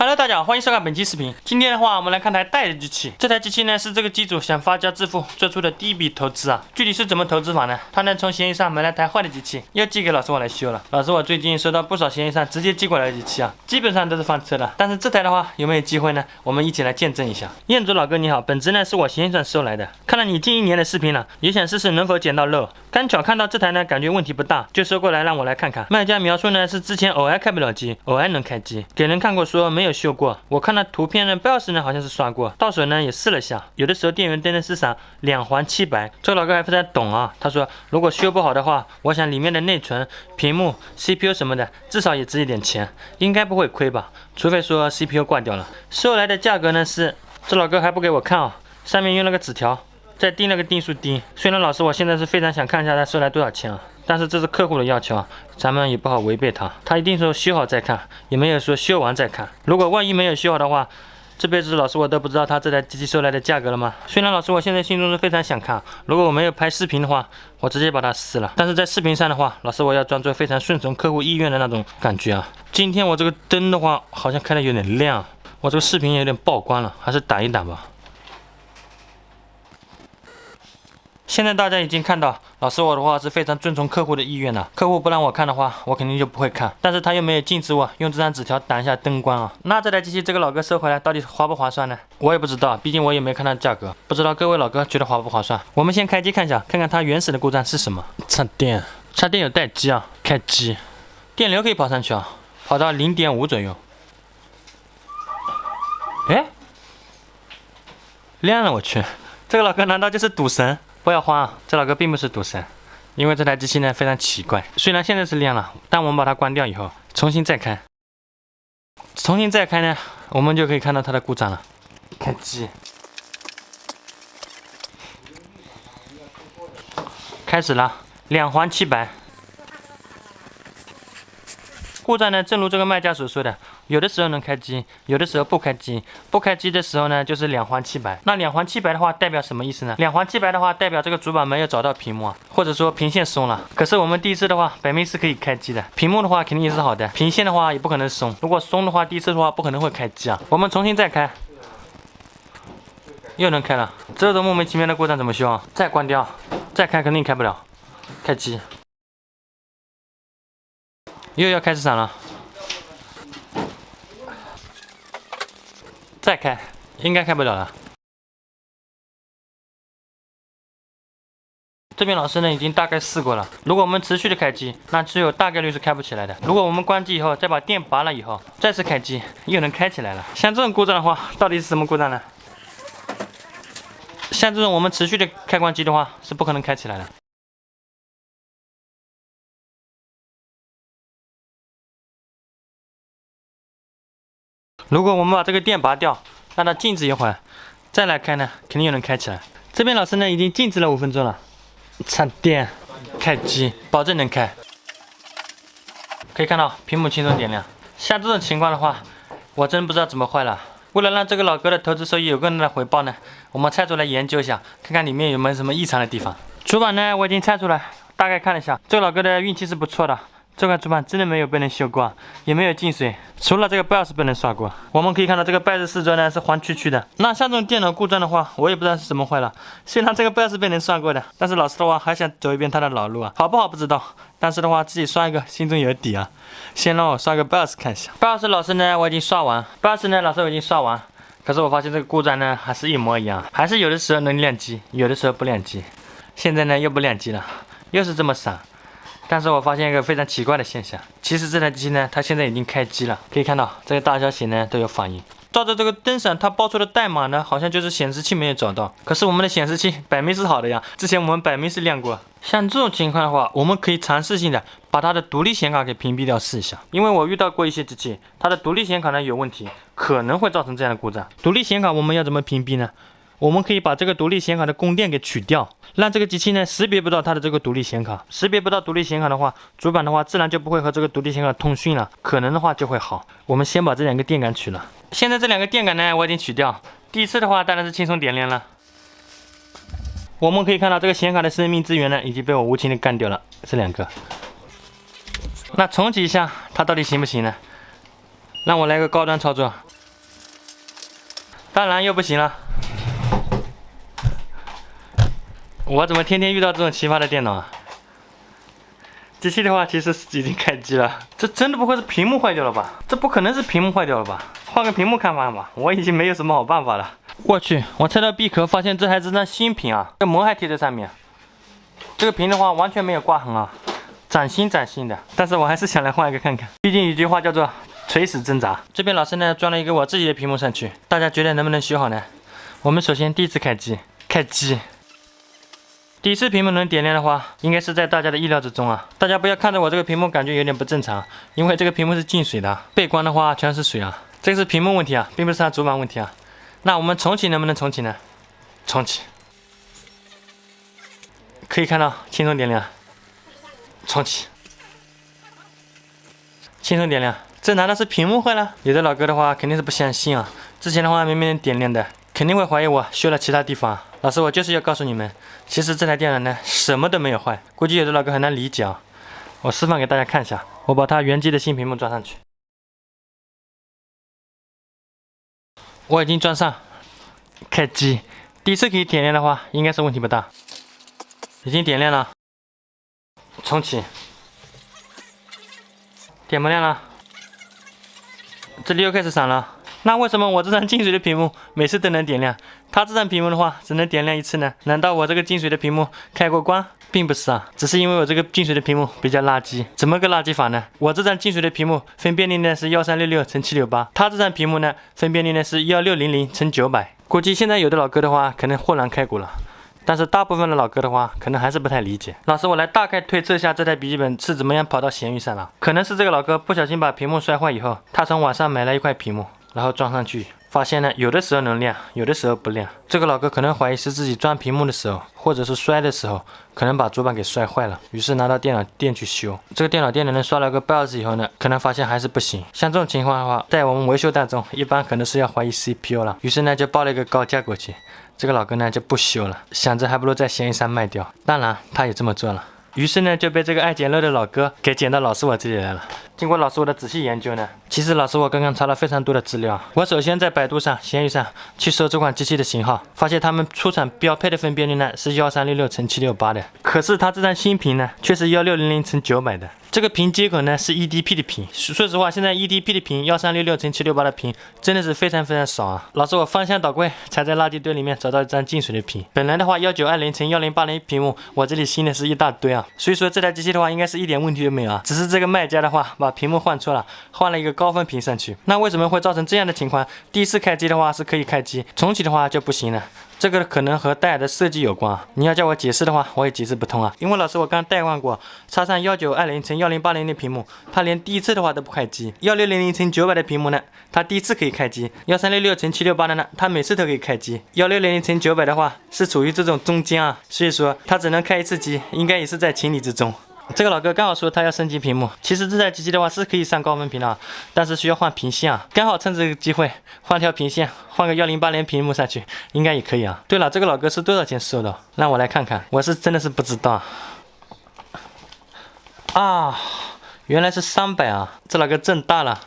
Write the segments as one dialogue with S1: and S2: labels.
S1: Hello， 大家好，欢迎收看本期视频。今天的话，我们来看台代的机器。这台机器呢，是这个机主想发家致富做出的第一笔投资啊。具体是怎么投资法呢？他呢从闲鱼上买了台坏的机器，又寄给老师我来修了。老师我最近收到不少闲鱼上直接寄过来的机器啊，基本上都是翻车的。但是这台的话，有没有机会呢？我们一起来见证一下。彦祖老哥你好，本只呢是我闲鱼上收来的，看了你近1年的视频了，也想试试能否捡到漏。刚巧看到这台呢，感觉问题不大，就收过来让我来看看。卖家描述呢是之前偶尔开不了机，偶尔能开机，给人看过说没有修过。我看了图片呢，BIOS 呢好像是刷过，到手呢也试了下，有的时候电源灯呢是闪2环7白。这个老哥还不太懂啊，他说如果修不好的话，我想里面的内存、屏幕、CPU 什么的，至少也值一点钱，应该不会亏吧，除非说 CPU 挂掉了。收来的价格呢是，这老哥还不给我看啊，上面用了个纸条。再钉了个订书钉。虽然老师我现在是非常想看一下他收来多少钱啊，但是这是客户的要求啊，咱们也不好违背他。他一定说修好再看，也没有说修完再看。如果万一没有修好的话，这辈子老师我都不知道他这台机器收来的价格了吗？虽然老师我现在心中是非常想看，如果我没有拍视频的话，我直接把它撕了。但是在视频上的话，老师我要装作非常顺从客户意愿的那种感觉啊。今天我这个灯的话，好像开的有点亮，我这个视频有点曝光了，还是打一打吧。现在大家已经看到，老师我的话是非常遵从客户的意愿的。客户不让我看的话，我肯定就不会看。但是他又没有禁止我用这张纸条挡一下灯光啊。那这台机器这个老哥收回来到底划不划算呢？我也不知道，毕竟我也没看到价格，不知道各位老哥觉得划不划算？我们先开机看一下，看看它原始的故障是什么。插电有待机啊，开机，电流可以跑上去啊，跑到0.5左右。哎，亮了，我去，这个老哥难道就是赌神？不要慌啊，这老哥并不是赌神，因为这台机器呢非常奇怪。虽然现在是亮了，但我们把它关掉以后，重新再开呢，我们就可以看到它的故障了。开机，开始了，2环7白。故障呢，正如这个卖家所说的，有的时候能开机，有的时候不开机。不开机的时候呢，就是2环7白。那2环7白的话，代表什么意思呢？2环7白的话，代表这个主板没有找到屏幕啊，或者说屏线松了。可是我们第一次的话，摆明是可以开机的。屏幕的话肯定也是好的，屏线的话也不可能松。如果松的话，第一次的话不可能会开机啊。我们重新再开，又能开了。这种莫名其妙的故障怎么修啊？再关掉，再开肯定开不了。开机。又要开始闪了，再开，应该开不了了。这边老师呢已经大概试过了，如果我们持续的开机，那只有大概率是开不起来的。如果我们关机以后，再把电拔了以后，再次开机，又能开起来了。像这种故障的话，到底是什么故障呢？像这种我们持续的开关机的话，是不可能开起来的。如果我们把这个电拔掉，让它静止一会儿，再来开呢，肯定又能开起来。这边老师呢已经静止了5分钟了，插电，开机，保证能开。可以看到屏幕轻松点亮。像这种情况的话，我真不知道怎么坏了。为了让这个老哥的投资收益有更大的回报呢，我们拆出来研究一下，看看里面有没有什么异常的地方。主板呢我已经拆出来，大概看了一下，这个老哥的运气是不错的。这块主板真的没有被人修过，也没有进水，除了这个 BIOS 被人刷过。我们可以看到这个 BIOS 四周呢是黄曲曲的。那像这种电脑故障的话，我也不知道是怎么坏了。虽然这个 BIOS 被人刷过的，但是老师的话还想走一遍他的老路啊，好不好不知道。但是的话自己刷一个心中有底啊。先让我刷个 BIOS 看一下。BIOS 老师呢我已经刷完，BIOS 呢老师我已经刷完，可是我发现这个故障呢还是一模一样，还是有的时候能亮机，有的时候不亮机。现在呢又不亮机了，又是这么闪。但是我发现一个非常奇怪的现象，其实这台机器呢，它现在已经开机了，可以看到这个大小写呢都有反应。照着这个灯闪，它报出的代码呢，好像就是显示器没有找到。可是我们的显示器摆明是好的呀，之前我们摆明是亮过。像这种情况的话，我们可以尝试性的把它的独立显卡给屏蔽掉试一下。因为我遇到过一些机器，它的独立显卡呢有问题，可能会造成这样的故障。独立显卡我们要怎么屏蔽呢？我们可以把这个独立显卡的供电给取掉，让这个机器呢识别不到它的这个独立显卡。识别不到独立显卡的话，主板的话自然就不会和这个独立显卡通讯了，可能的话就会好。我们先把这2个电感取了。现在这2个电感呢我已经取掉，第一次的话当然是轻松点亮了。我们可以看到这个显卡的生命资源呢已经被我无情的干掉了，这2个。那重启一下，它到底行不行呢？让我来个高端操作，当然又不行了。我怎么天天遇到这种奇葩的电脑啊？机器的话其实是已经开机了，这真的不会是屏幕坏掉了吧？这不可能是屏幕坏掉了吧？换个屏幕看看吧，我已经没有什么好办法了。我去，我拆到闭壳发现这还是张新屏啊，这膜还贴在上面。这个屏的话完全没有刮痕啊，崭新的。但是我还是想来换一个看看，毕竟有句话叫做垂死挣扎。这边老师呢装了一个我自己的屏幕上去，大家觉得能不能修好呢？我们首先第一次开机。第一次屏幕能点亮的话，应该是在大家的意料之中啊。大家不要看着我这个屏幕感觉有点不正常，因为这个屏幕是进水的，背光的话全是水啊。这个是屏幕问题啊，并不是它主板问题啊。那我们重启能不能重启呢？重启，可以看到轻松点亮。重启，轻松点亮。这难道是屏幕坏了？有的老哥的话肯定是不相信啊，之前的话明明能点亮的，肯定会怀疑我修了其他地方。老师，我就是要告诉你们，其实这台电脑呢什么都没有坏，估计有的老哥很难理解啊。我示范给大家看一下，我把它原机的新屏幕装上去，我已经装上，开机。第一次可以点亮的话，应该是问题不大，已经点亮了。重启，点不亮了，这里又开始闪了。那为什么我这张进水的屏幕每次都能点亮，它这张屏幕的话只能点亮一次呢？难道我这个进水的屏幕开过光？并不是啊，只是因为我这个进水的屏幕比较垃圾。怎么个垃圾法呢？我这张进水的屏幕分辨率呢是1366×768，它这张屏幕呢分辨率呢是1600×900。估计现在有的老哥的话可能豁然开朗了，但是大部分的老哥的话可能还是不太理解。老师，我来大概推测一下这台笔记本是怎么样跑到闲鱼上了。可能是这个老哥不小心把屏幕摔坏以后，他从网上买了一块屏幕，然后装上去，发现呢有的时候能亮，有的时候不亮。这个老哥可能怀疑是自己装屏幕的时候，或者是摔的时候，可能把主板给摔坏了，于是拿到电脑店去修。这个电脑店的人刷了个 BIOS 以后呢，可能发现还是不行。像这种情况的话，在我们维修当中，一般可能是要怀疑 CPU 了，于是呢就报了一个高价过去。这个老哥呢就不修了，想着还不如在闲鱼上卖掉。当然他也这么做了，于是呢就被这个爱捡漏的老哥给捡到老师我这里来了。经过老师我的仔细研究呢，其实老师我刚刚查了非常多的资料。我首先在百度上、闲鱼上去搜这款机器的型号，发现他们出厂标配的分辨率呢是1366×768的，可是它这张新屏呢却是1600×900的。这个屏接口呢是 EDP 的屏，说实话，现在 EDP 的屏1366×768的屏真的是非常少啊。老师，我翻箱倒柜才在垃圾堆里面找到一张进水的屏。本来的话1920×1080屏幕，我这里新的是一大堆啊，所以说这台机器的话应该是一点问题都没有啊，只是这个卖家的话把屏幕换错了，换了一个高分屏上去。那为什么会造成这样的情况？第一次开机的话是可以开机，重启的话就不行了。这个可能和戴尔的设计有关，你要叫我解释的话，我也解释不通啊。因为老师我刚代换过，插上1920×1080的屏幕，它连第一次的话都不开机。1600×900的屏幕呢，它第一次可以开机；1366×768的呢，它每次都可以开机。1600×900的话是处于这种中间啊，所以说它只能开一次机，应该也是在情理之中。这个老哥刚好说他要升级屏幕，其实这台机器的话是可以上高分屏的，但是需要换屏线啊。刚好趁这个机会换条屏线，换个1080屏幕上去，应该也可以啊。对了，这个老哥是多少钱收的？让我来看看，我是真的是不知道啊，原来是300啊，这老哥挣大了。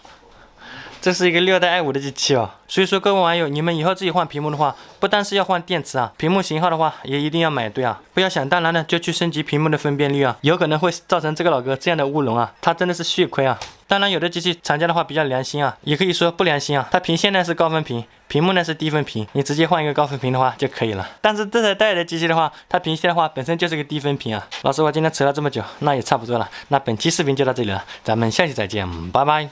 S1: 这是一个6代i5的机器哦，所以说各位网友，你们以后自己换屏幕的话，不单是要换电池啊，屏幕型号的话也一定要买对啊，不要想当然的就去升级屏幕的分辨率啊，有可能会造成这个老哥这样的乌龙啊，他真的是血亏啊。当然有的机器厂家的话比较良心啊，也可以说不良心啊，它屏线呢是高分屏，屏幕呢是低分屏，你直接换一个高分屏的话就可以了。但是这台戴尔的机器的话，它屏线的话本身就是个低分屏啊。老师，我今天扯了这么久，那也差不多了，那本期视频就到这里了，咱们下期再见，拜拜。